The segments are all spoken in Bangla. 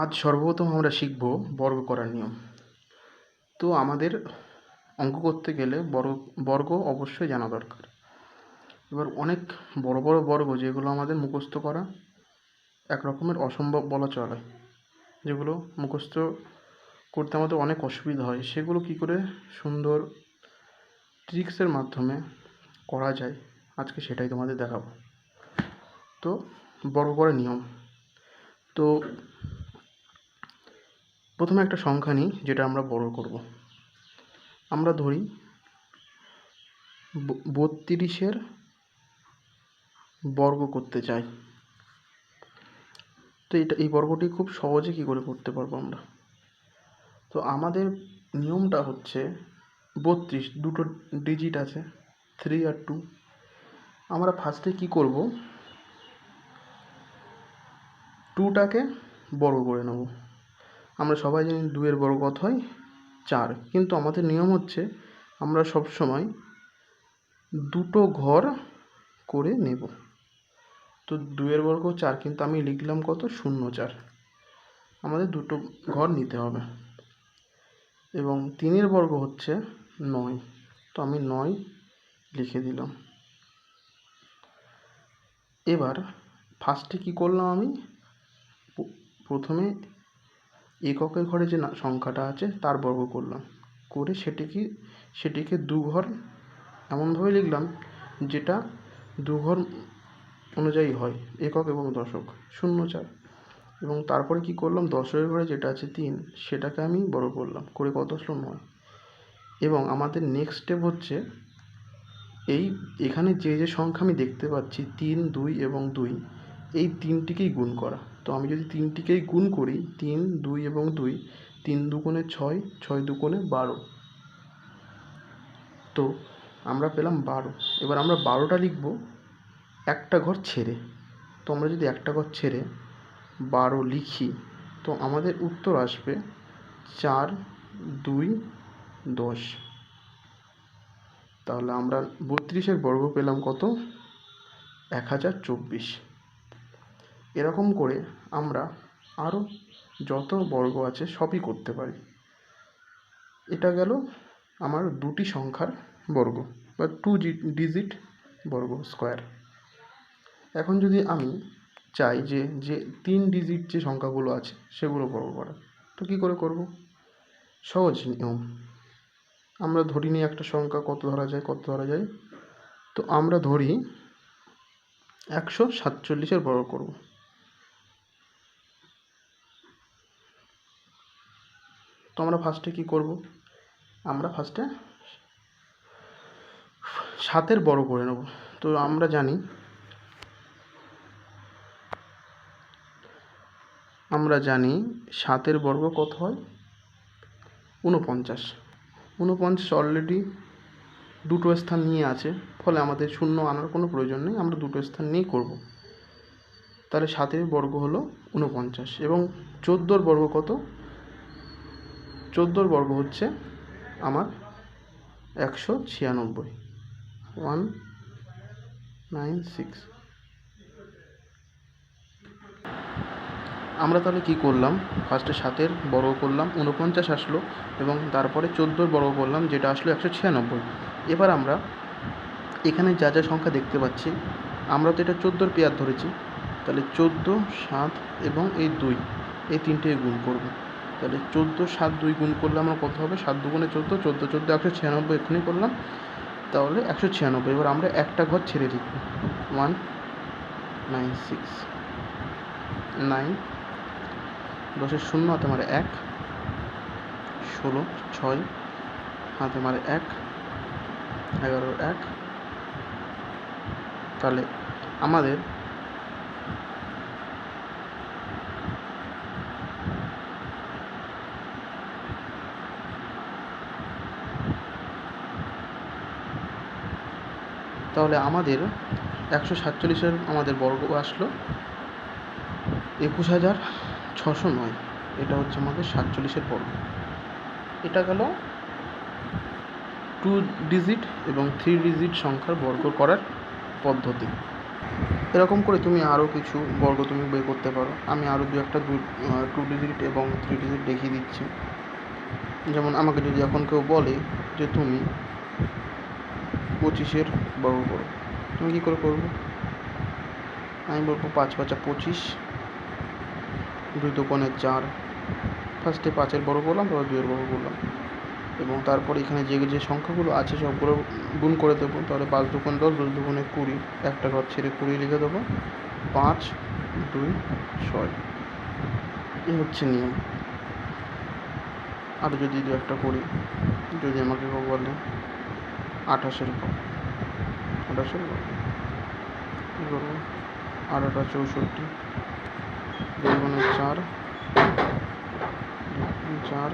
আজ সর্বপ্রথম আমরা শিখব বর্গ করার নিয়ম। তো আমাদের অঙ্ক করতে গেলে বর্গ অবশ্যই জানা দরকার। এবার অনেক বড় বড় বর্গ যেগুলো আমাদের মুখস্থ করা এক রকমের অসম্ভব বলা চলে, যেগুলো মুখস্থ করতে আমাদের অনেক অসুবিধা হয়, সেগুলো কী করে সুন্দর ট্রিক্সের মাধ্যমে করা যায় আজকে সেটাই তোমাদের দেখাবো। তো বর্গ করার নিয়ম, তো প্রথমে একটা সংখ্যা নিই যেটা আমরা বর্গ করব। আমরা ধরি 32-এর বর্গ করতে চাই। তো এই বর্গটি খুব সহজে কী করে করতে পারবো আমরা। তো আমাদের নিয়মটা হচ্ছে 32, দুটো ডিজিট আছে 3 আর 2। আমরা ফার্স্টে কী করব, 2টাকে বর্গ করে নেব। আমরা সবাই জানি 2-এর বর্গ কত হয়, 4। কিন্তু আমাদের নিয়ম হচ্ছে আমরা সবসময় দুটো ঘর করে নেব। তো 2-এর বর্গ 4, কিন্তু আমি লিখলাম কত, 0, 4। আমাদের দুটো ঘর নিতে হবে। এবং 3-এর বর্গ হচ্ছে 9, তো আমি 9 লিখে দিলাম। এবার ফার্স্টে কী করলাম, আমি প্রথমে এককের ঘরে যে সংখ্যাটা আছে তার বর্গ করলাম, করে সেটিকে দু ঘর এমনভাবে লিখলাম যেটা দু ঘর অনুযায়ী হয়, একক এবং দশক, 0, 4। এবং তারপরে কি করলাম, 10-এর ঘরে যেটা আছে 3, সেটাকে আমি বড় করলাম, করে কত আসলো, 9। এবং আমাদের নেক্সট স্টেপ হচ্ছে এখানে যে সংখ্যা আমি দেখতে পাচ্ছি 3, 2 এবং 2, এই 3টিকেই গুণ করা। তো আমি যদি 3টিকেই গুণ করি, 3, 2 এবং 2, 3 দুগুণে 6, 6 দুগুণে 12, তো আমরা পেলাম 12। এবার আমরা 12টা লিখব একটা ঘর ছেড়ে। তো আমরা যদি একটা ঘর ছেড়ে 12 লিখি, তো আমাদের উত্তর আসবে 4, 2, 10। তাহলে আমরা 32-এর বর্গ পেলাম কত, 1024। এরকম করে আমরা আরও যত বর্গ আছে সবই করতে পারি। এটা গেল আমার দুটি সংখ্যার বর্গ বা 2 ডিজিট বর্গ স্কোয়ার। এখন যদি আমি চাই যে 3 ডিজিট যে সংখ্যাগুলো আছে সেগুলো বর্গ করা, তো কী করে করব, সহজ নিয়ম। আমরা ধরি নিই একটা সংখ্যা, কত ধরা যায়, তো আমরা ধরি 147-এর বর্গ করব। তো আমরা ফার্স্টে কী করব, আমরা ফার্স্টে 7-এর বর্গ করে নেব। তো আমরা জানি 7-এর বর্গ কত হয়, 49। 49 অলরেডি দুটো স্থান নিয়ে আছে, ফলে আমাদের শূন্য আনার কোনো প্রয়োজন নেই, আমরা দুটো স্থান নিয়েই করব। তাহলে 7-এর বর্গ হলো 49। এবং 14-এর বর্গ কত, 14-এর বর্গ হচ্ছে আমার 196, 196। আমরা তাহলে কী করলাম, ফার্স্টে 7-এর বর্গ করলাম, 49 আসলো, এবং তারপরে 14-এর বর্গ করলাম, যেটা আসলো 196। এবার আমরা এখানে যা যা সংখ্যা দেখতে পাচ্ছি, আমরা তো এটা 14-এর পেয়ার ধরেছি, তাহলে 14, 7 এবং এই 2, এই তিনটে গুণ করব। তাহলে 14, 7, 2 গুণ করলে আমার কত হবে, 7 দুগুণে 14, 14, 14, 196 এক্ষুনি করলাম, তাহলে 196। এবার আমরা একটা ঘর ছেড়ে লিখব, 196, 9, 10-এর 0 হাতে মারে 1, 16, 6 হাতে মারে 1, 11-এর 1। তাহলে আমাদের তাহলে আমাদের 147-এর আমাদের বর্গ আসলো 21,609। এটা হচ্ছে আমাদের 47-এর বর্গ। এটা গেল 2 ডিজিট এবং 3 ডিজিট সংখ্যার বর্গ করার পদ্ধতি। এরকম করে তুমি আরও কিছু বর্গ তুমি বের করতে পারো। আমি আরও টু ডিজিট এবং 3 ডিজিট দেখিয়ে দিচ্ছি। যেমন আমাকে যদি এখন কেউ বলে যে তুমি 25-এর বর্গ করো, তুমি কী করে করবো? আমি বলবো 5 5 25, 2 2 4। ফার্স্টে 5-এর বর্গ করলাম, তারপর 2-এর বর্গ করলাম, এবং তারপর এখানে যে সংখ্যাগুলো আছে সবগুলো গুণ করে দেবো। তাহলে 5 2 10, 10 2 20, একটা ঘর ছেড়ে 20 লিখে দেবো। 5 2 6, এই হচ্ছে নিয়ম। আর যদি দু একটা করি, যদি আমাকে কেউ বলে 28-এর বর্গ, 28-এর বর্গ কী করবো? 8 8 64, 2 4, 4,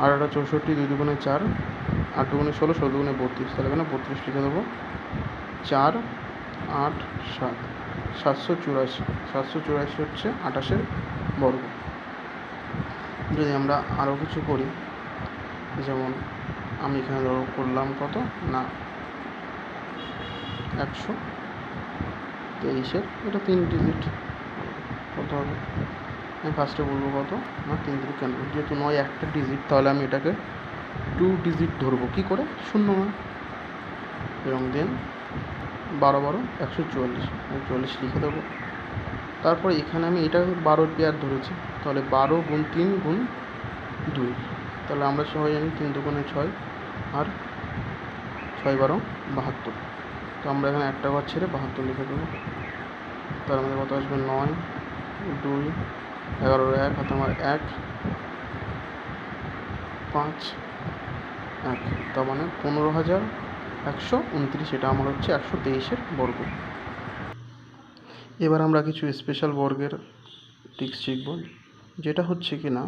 8 8 64, 2 2 4, 8 2 16, 16 2 32, তাহলে এখানে 32 লিখে দেবো। 4 8 7, 784, 784 হচ্ছে 28-এর বর্গ। যদি আমরা আরও কিছু করি, যেমন আমি এখানে ধরো করলাম কত না 123-এর, এটা 3 ডিজিট, কত হবে? আমি ফার্স্টে বলবো কত না 3 ডিজিট কেন, যেহেতু 9 একটা ডিজিট, তাহলে আমি এটাকে 2 ডিজিট ধরবো। কী করে? 0 এবং দেন 12 12 144, 144 লিখে দেবো। তারপর এখানে আমি এটা 12 পেয়ার ধরেছি, তাহলে 12 গুণ 3 গুণ 2, তাহলে আমরা সবাই জানি 3 2 6 আর 6 12 72। তো আমরা এখানে একটা ঘর ছেড়ে 72 লিখে দেবো। তার আমাদের কত আসবে? 9 2 11 1 হাতে আমার 1 5 1, তার মানে 15,129, এটা আমার হচ্ছে 123-এর বর্গ। এবার আমরা কিছু স্পেশাল বর্গের ট্রিক্স শিখব, যেটা হচ্ছে কি না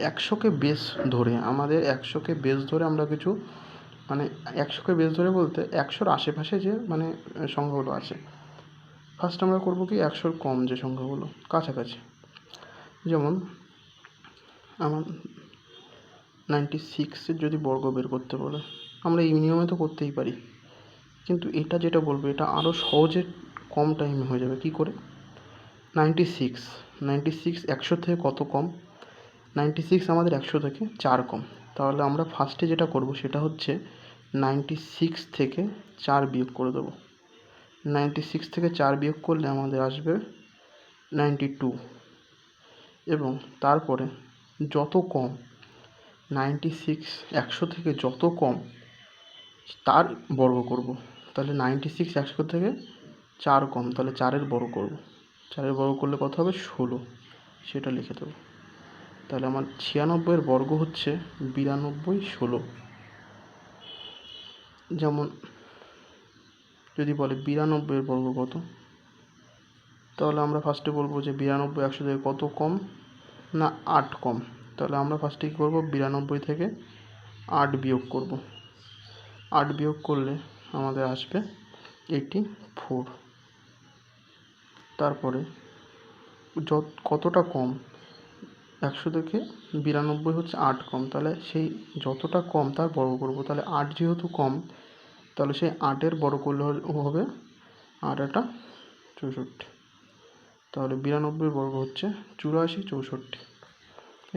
100-কে বেস ধরে, আমাদের 100-কে বেস ধরে আমরা কিছু মানে 100-কে বেস ধরে বলতে 100-র আশেপাশে যে সংখ্যাগুলো আছে, ফার্স্ট আমরা করবো কি 100-র কম যে সংখ্যাগুলো কাছাকাছি, যেমন আমার 96-এর যদি বর্গ বের করতে বলে, আমরা এই নিয়মে তো করতেই পারি, কিন্তু এটা যেটা বলবো এটা আরও সহজে কম টাইমে হয়ে যাবে। কী করে? 96 100 থেকে কত কম? 96 আমাদের 100 থেকে 4 কম। তাহলে আমরা ফার্স্টে যেটা করব সেটা হচ্ছে 96 থেকে 4 বিয়োগ করে দেবো। 96 থেকে 4 বিয়োগ করলে আমাদের আসবে 92, এবং তারপরে যত কম 96 100 থেকে যত কম তার বর্গ করব। তাহলে 96 100 থেকে 4 কম, তাহলে 4-এর বর্গ করব। 4-এর বর্গ করলে কত হবে? 16, সেটা লিখে দেবো। তাহলে আমার 96-এর বর্গ হচ্ছে 92 16। যেমন যদি বলে 92-এর বর্গ কত, তাহলে আমরা ফার্স্টে বলবো যে 92 100 থেকে কত কম না 8 কম। তাহলে আমরা ফার্স্টে কী করবো? 92 থেকে 8 বিয়োগ করব। 8 বিয়োগ করলে আমাদের আসবে 84। তারপরে কতটা কম? 100 থেকে 92 হচ্ছে 8 কম, তাহলে সেই যতটা কম তার বর্গ করব। তাহলে 8 যেহেতু কম, তাহলে সেই 8-এর বর্গ করলে হবে 8 8 64। তাহলে 92-এর বর্গ হচ্ছে 84 64।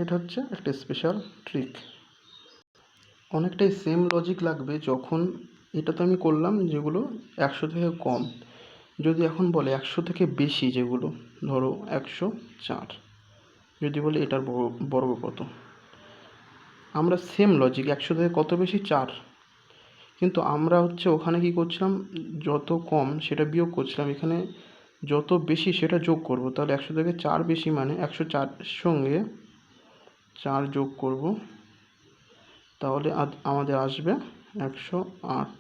এটা হচ্ছে একটা স্পেশাল ট্রিক। অনেকটাই সেম লজিক লাগবে যখন এটা তো আমি করলাম যেগুলো 100 থেকে কম। যদি এখন বলে 100 থেকে বেশি, যেগুলো ধরো 104, যদি বলি এটার বর্গ কত, আমরা সেম লজিক 100 থেকে কত বেশি? 4, কিন্তু আমরা হচ্ছে ওখানে কি করছিলাম, যত কম সেটা বিয়োগ করছিলাম, এখানে যত বেশি সেটা যোগ করব। তাহলে 100 থেকে 4 বেশি মানে 104-এর সঙ্গে 4 যোগ করব, তাহলে আমাদের আসবে 108,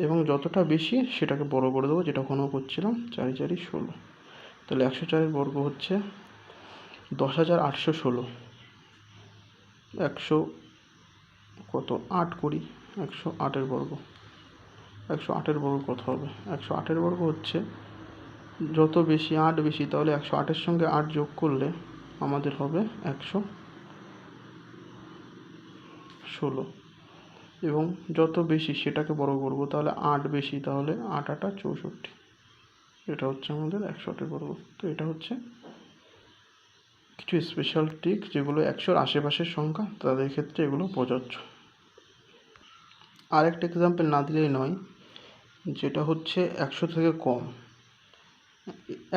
এবং যতটা বেশি সেটাকে বড় করে দেবো, যেটা ওখানেও করছিলাম 4 4 16। তাহলে 104-এর বর্গ হচ্ছে 10,816। 100 কত 8 করি, 108-এর বর্গ, 108-এর বর্গ কত হবে? 108-এর বর্গ হচ্ছে যত বেশি 8 বেশি, তাহলে 108-এর সঙ্গে 8 যোগ করলে আমাদের হবে 116, এবং যত বেশি সেটাকে বর্গ করব, তাহলে 8 বেশি, তাহলে 8 8 64, এটা হচ্ছে আমাদের 108 বর্গ। তো এটা হচ্ছে কিছু স্পেশাল ট্রিক যেগুলো 100-র আশেপাশের সংখ্যা তাদের ক্ষেত্রে এগুলো প্রযোজ্য। আরেকটা এক্সাম্পল না দিলেই নয়, যেটা হচ্ছে 100 থেকে কম।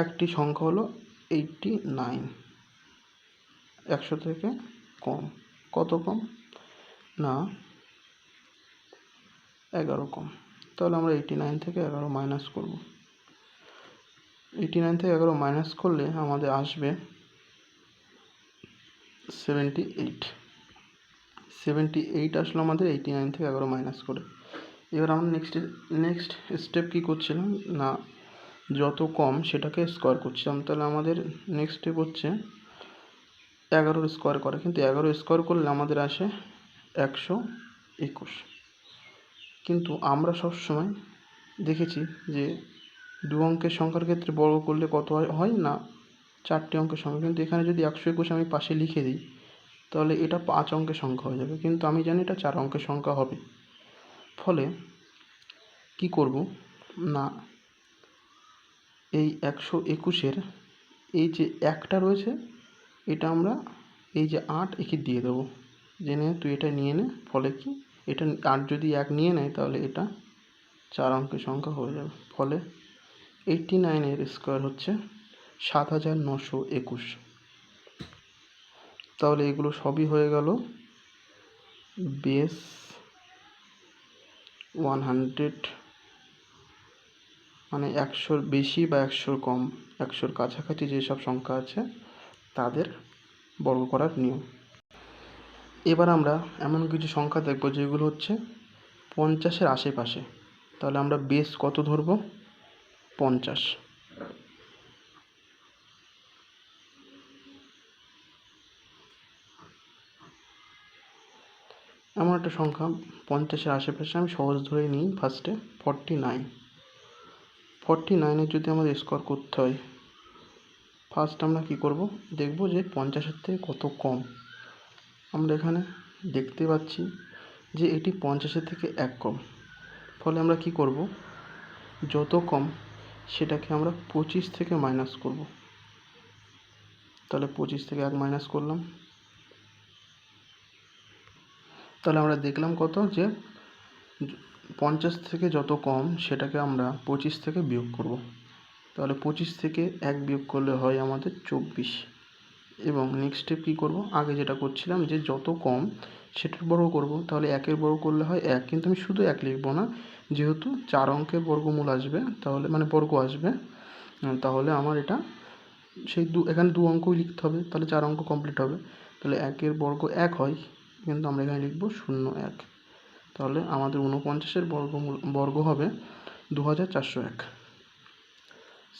একটি সংখ্যা হলো 89, 100 থেকে কম। কত কম? না 11 কম। তাহলে আমরা 89 থেকে 11 মাইনাস করব। 89 থেকে 11 মাইনাস করলে আমাদের আসবে 78। 78 আসলো আমাদের 89 থেকে 11 মাইনাস করে। এবার আমরা নেক্সট স্টেপ কী করছিলাম না, যত কম সেটাকে স্কোয়ার করছিলাম। তাহলে আমাদের নেক্সট স্টেপ হচ্ছে 11 স্কোয়ার করে, কিন্তু 11 স্কোয়ার করলে আমাদের আসে 121। কিন্তু আমরা সবসময় দেখেছি যে 2 অঙ্কের সংখ্যার ক্ষেত্রে বর্গ করলে কত হয় না 4টি অঙ্কের সংখ্যা, কিন্তু এখানে যদি 121 আমি পাশে লিখে দিই তাহলে এটা 5 অঙ্কের সংখ্যা হয়ে যাবে, কিন্তু আমি জানি এটা 4 অঙ্কের সংখ্যা হবে। ফলে কি করব না, এই 121-এর এই যে একটা রয়েছে এটা আমরা এই যে 8 একে দিয়ে দেবো, জেনে তুই এটা নিয়ে নে। ফলে কি এটা 8 যদি 1 নিয়ে নেয় তাহলে এটা 4 অঙ্কের সংখ্যা হয়ে যাবে। ফলে 89-এর স্কোয়ার হচ্ছে 7921। তাহলে এগুলো সবই হয়ে গেল বেস 100, মানে 100-র বেশি বা 100-র কম, 100-র কাছাকাছি যেসব সংখ্যা আছে তাদের বর্গ করার নিয়ম। এবার আমরা এমন কিছু সংখ্যা দেখব যেগুলো হচ্ছে 50-এর আশেপাশে। তাহলে আমরা বেস কত ধরব? 50। এমন একটা সংখ্যা 50-এর আশেপাশে, আমি সহজ ধরে নিই ফার্স্টে 49। 49-এর যদি আমাদের স্কোয়ার করতে হয়, ফার্স্ট আমরা কি করব, দেখব যে 50-এর থেকে কত কম। আমরা এখানে দেখতে পাচ্ছি যে এটি 50-এর থেকে 1 কম। ফলে আমরা কি করব, যত কম সেটাকে আমরা 25 থেকে মাইনাস করব। তাহলে 25 থেকে 1 মাইনাস করলাম, তাহলে আমরা দেখলাম কত, যে 50 থেকে যত কম সেটাকে আমরা 25 থেকে বিয়োগ করব। তাহলে 25 থেকে 1 বিয়োগ করলে হয় আমাদের 24। এবং নেক্সট স্টেপ কী করব, আগে যেটা করছিলাম যে যত কম সেটার বর্গ করব। তাহলে 1-এর বর্গ করলে হয় 1, কিন্তু আমি শুধু 1 লিখব না, যেহেতু 4 অঙ্কের বর্গমূল আসবে, তাহলে মানে বর্গ আসবে, তাহলে আমার এটা সেই এখানে 2 অঙ্কই লিখতে হবে, তাহলে 4 অঙ্ক কমপ্লিট হবে। তাহলে 1-এর বর্গ 1 হয়, কিন্তু আমরা এখানে লিখব 01। তাহলে আমাদের 49-এর বর্গ হবে 2401।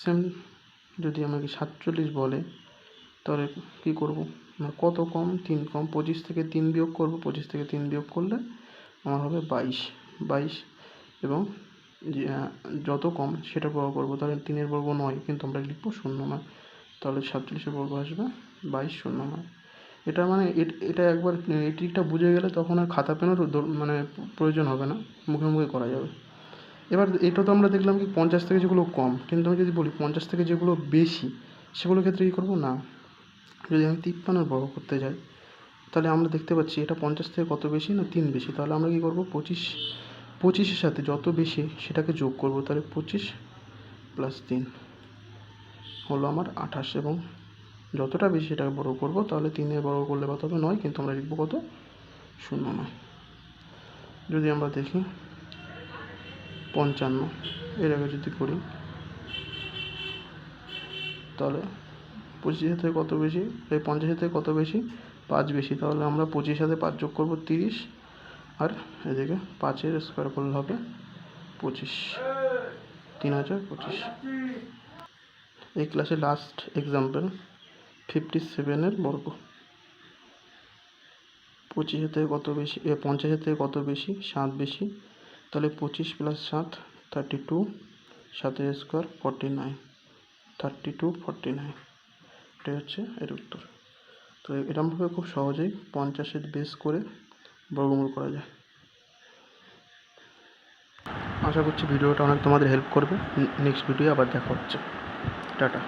সেম যদি আমাকে 47 বলে তাহলে কী করব না, কত কম? 3 কম। 25 থেকে 3 বিয়োগ করব, 25 থেকে 3 বিয়োগ করলে আমার হবে 22। এবং যত কম সেটা বর্গ করব, তাহলে 3-এর বর্গ 9, কিন্তু আমরা লিখব 09। তাহলে 47-এর বর্গ আসবে 2209। এটা মানে এটা একবার এই ট্রিকটা বুঝে গেলে তখন আর খাতা পেনের মানে প্রয়োজন হবে না, মুখে মুখে করা যাবে। এবার এটা তো আমরা দেখলাম কি 50 থেকে যেগুলো কম, কিন্তু আমি যদি বলি 50 থেকে যেগুলো বেশি সেগুলোর ক্ষেত্রে কী করব না, যদি আমি 53-এর বর্গ করতে যাই তাহলে আমরা দেখতে পাচ্ছি এটা 50 থেকে কত বেশি না 3 বেশি। তাহলে আমরা কী করব, 25-এর সাথে যত বেশি সেটাকে যোগ করব। তাহলে 25 + 3 হলো আমার 28, এবং যতটা বেশি সেটাকে বর্গ করব, তাহলে 3-এর বর্গ করলে কত হবে 9, কিন্তু আমরা লিখব কত 09। যদি আমরা দেখি 55 এর আগে যদি করি তাহলে 25-এর থেকে কত বেশি, এই 50-এর থেকে কত বেশি 5 বেশি। তাহলে আমরা 25-এর সাথে 5 যোগ করব 30, আর এদিকে 5-এর স্কোয়ার করলে হবে 25, 3025। এই ক্লাসের লাস্ট এক্সাম্পল 57-এর বর্গ। 25-এর থেকে কত বেশি, 50-এর থেকে কত বেশি, 7 বেশি। তাহলে 25 + 7 32, 7-এর স্কোয়ার 49, 3249। এটাই হচ্ছে এর উত্তর। তো এরকমভাবে খুব সহজেই 50-এর বেস করে বর্গমূল করা যায়। আশা করছি ভিডিওটা অনেক তোমাদের হেল্প করবে। নেক্সট ভিডিও আবার দেখা হচ্ছে। টাটা।